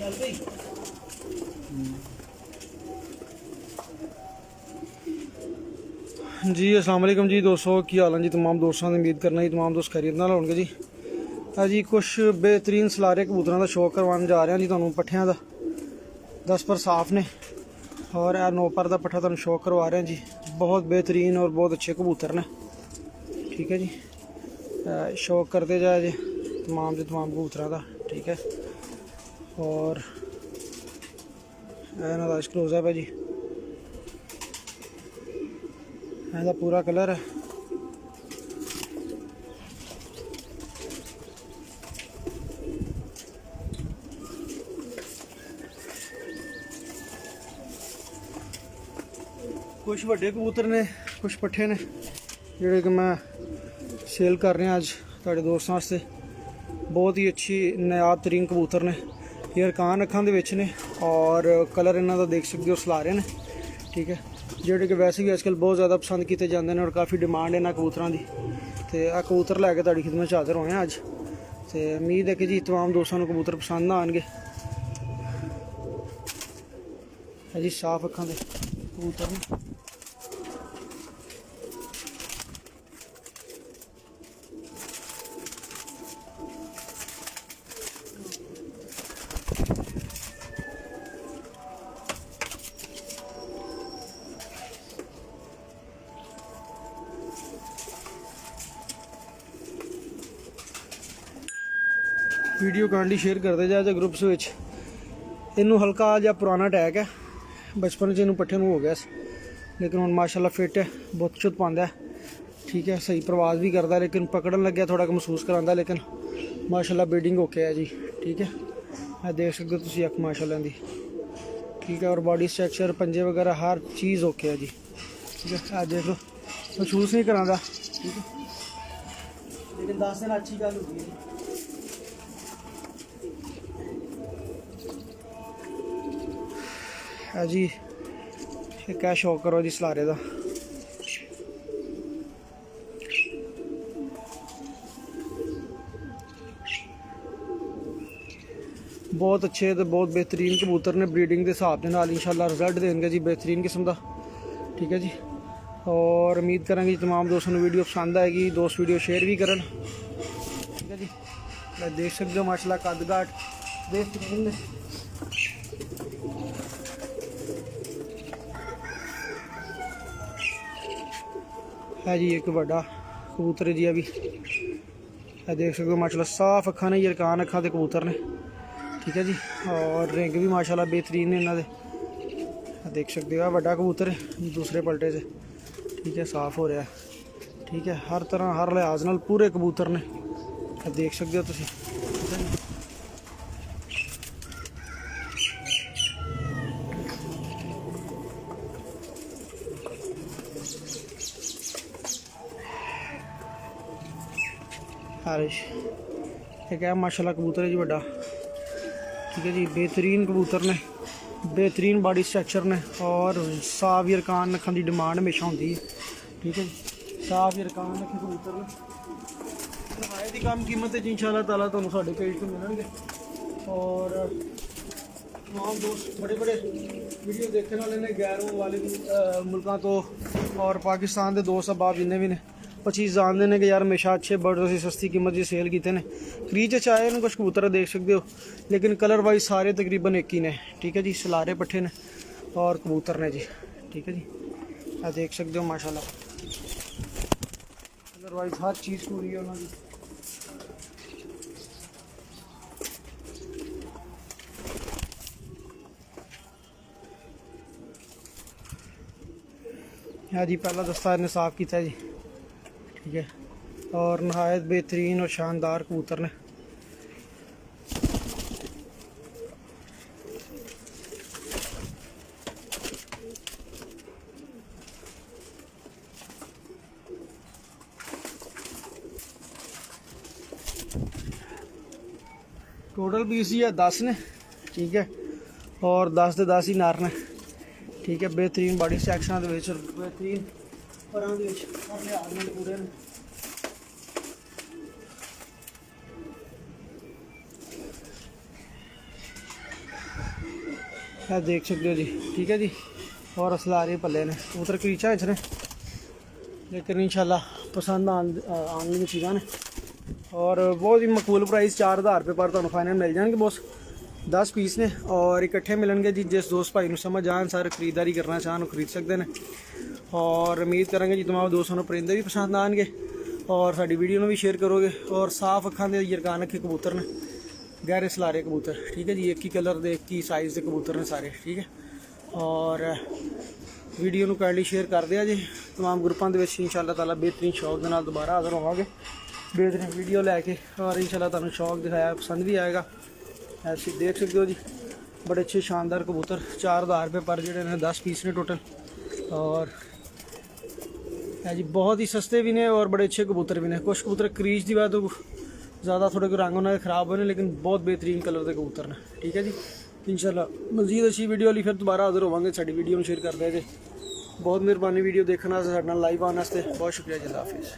जी अस्सलाम वालेकुम जी दोस्तों, की हाल है जी तमाम दोस्तों की। उम्मीद करना जी तमाम दोस्त खैरियत नाल होणगे जी। जी कुछ बेहतरीन सलारे कबूतरों का शौक करवाने जा रहे हैं जी तुहानू पट्ठियां का। 10 पर साफ ने और यह 9 पर का पट्ठा तुहानू शौक करवा रहे हैं जी। बहुत बेहतरीन और बहुत अच्छे कबूतर ने, ठीक है जी। शौक करते जाए जी तमाम कबूतरों का, ठीक है। और इन्हों क्लोजअप है जी, इहदा पूरा कलर है। कुछ वड्डे कबूतर ने, कुछ पट्ठे ने जिहड़े कि मैं सेल कर रहा अज तुहाडे दोस्तां वास्ते। बहुत ही अच्छी नायाब तरीन कबूतर ने। एयर कान अखां दे विच ने और कलर इन्हां दा देख सकते हो सलारे ने, ठीक है। जिहड़े कि वैसे भी आजकल बहुत ज़्यादा पसंद किए जाते हैं और काफ़ी डिमांड है इन्हां कबूतरां दी। ते आ कबूतर लैके तुहाडी खिदमत च हाज़र होए अज। ते उम्मीद है कि जी तमाम दोस्तों को कबूतर पसंद आएंगे। है जी साफ अखां दे कबूतर ने। वीडियो कांडी शेयर करते जाए ग्रुप्स में। इनू हल्का जहा पुराना अटैक है, बचपन च इनू पट्ठे हो गया, लेकिन हम माशाल्लाह फिट है, बहुत चुत पाँदा है, ठीक है। सही प्रवास भी करता, लेकिन पकड़न लगे थोड़ा महसूस कराता, लेकिन माशाल्लाह ब्रीडिंग ओके है जी, ठीक है। मैं देख सकते हो तुम अख माशाल्लाह दी, ठीक है। और बॉडी स्ट्रक्चर पंजे वगैरह हर चीज़ ओके है जी, ठीक है। आज देख लो महसूस नहीं कराता, ठीक है, लेकिन 10 दिन अच्छी गल होगी जी। जी क्या शौक करो जी सलारे का। बहुत अच्छे तो बहुत बेहतरीन कबूतर ने। ब्रीडिंग के हिसाब के नाल इंशाल्लाह रिजल्ट देंगे जी, बेहतरीन किस्म का, ठीक है जी। और उम्मीद करेंगे जी तमाम दोस्तों को वीडियो पसंद आएगी। दोस्त वीडियो शेयर भी करन, ठीक है जी। देख सकते हो माशाल्लाह कद-काठ बेहतरीन ने। है जी एक बड़ा कबूतर है जी अभी, देख सकते हो माशाल्लाह साफ अखा ने, यरकान अखा के कबूतर ने, ठीक है जी। और रिंग भी माशाल्लाह बेहतरीन ने इन्होंने, देख सकते हो बड़ा कबूतर है दूसरे पलटे से, ठीक है। साफ हो रहा है, ठीक है। हर तरह हर लिहाज नाल पूरे कबूतर ने, देख सकते हो तुम, ठीक है जी। हारिश एक है माशाल्लाह कबूतर है जी बड़ा, ठीक है जी। बेहतरीन कबूतर ने, बेहतरीन बॉडी स्ट्रक्चर ने और साफ यरकान अखां की डिमांड हमेशा होती है, ठीक है जी। साफ यरकान अखे कबूतर ने नहायत ही कम कीमत है जी इंशाल्लाह ताला तुहानू साडे पेज तो मिलणगे। और तमाम दोस्त बड़े बड़े वीडियो देखने वाले ने, गैरों वाले मुल्कों तो और पाकिस्तान के दोस्त अहबाब जिन्ने भी ने, वो चीज़ जानते हैं कि यार हमेशा अच्छे बर्ड असी सस्ती कीमत की सेल किए हैं। क्रीच आए ने कुछ कबूतर देख सकते हो, लेकिन कलर वाइज सारे तकरीबन एक ही ने, ठीक है जी। सलारे पट्ठे ने और कबूतर ने जी, ठीक है जी। आप देख सकते हो माशाल्लाह कलर वाइज हर चीज़ पूरी है उन्होंने। हाँ जी पहला दस्ता इन्हें साफ किया जी, ठीक है। और नहायत बेहतरीन और शानदार कबूतर ने। टोटल पीस ही है 10 ने, ठीक है। और 10 के 10 ही नर ने, ठीक है। बेहतरीन बॉडी सैक्शन बेहतरीन पर पूरे ने। ਇਹ देख सकते हो जी। ठीक है जी, और असलारे पल्ले ने कबूतर क्रीचा ने, लेकिन इंशाल्लाह पसंद आने वाली चीज़ां ने और बहुत ही मकबूल प्राइस 4000 रुपये पर तुहानूं फाइनल मिल जाएंगे बॉस। 10 पीस ने और इकट्ठे मिलेंगे जी। जिस दोस्त भाई नूं समझ आन सारे खरीदारी करना चाहन खरीद सकते हैं और उम्मीद करेंगे जी तमाम दोस्तों को परिंदे भी पसंद आएंगे और साडी वीडियो में भी शेयर करोगे। और साफ अखां दे यरकान अखे कबूतर ने, गहरे सलारे कबूतर। ठीक है जी, एक ही कलर दे एक ही साइज़ के कबूतर ने सारे। ठीक है, और वीडियो ਨੂੰ काइंडली शेयर कर दिया जी तमाम ग्रुपों के इंशाअल्लाह ताला बेहतरीन शौक के नाल दोबारा हाज़र होवांगे बेहतरीन वीडियो लैके और इंशाअल्लाह तुहानूं शौक दिखाया पसंद भी आएगा। ऐसे देख सकते हो जी, बड़े अच्छे शानदार कबूतर 4000 रुपये पर जोड़े ने 10 पीस ने टोटल। और है जी बहुत ही सस्ते भी ने और बड़े अच्छे कबूतर भी ने। कुछ कबूतर क्रीज की बात तो ज़्यादा थोड़े रंग उन्होंने खराब होने, लेकिन बहुत बेहतरीन कलर के कबूतर ने। ठीक है जी, इंशाल्लाह मजीद अच्छी वीडियो लिए फिर दोबारा हाज़र होवांगे। साडी वीडियो में शेयर कर दे जे। बहुत मेहरबानी वीडियो देखने, साडे नाल लाइव आने वास्ते बहुत शुक्रिया जी। अल्लाह हाफिज़।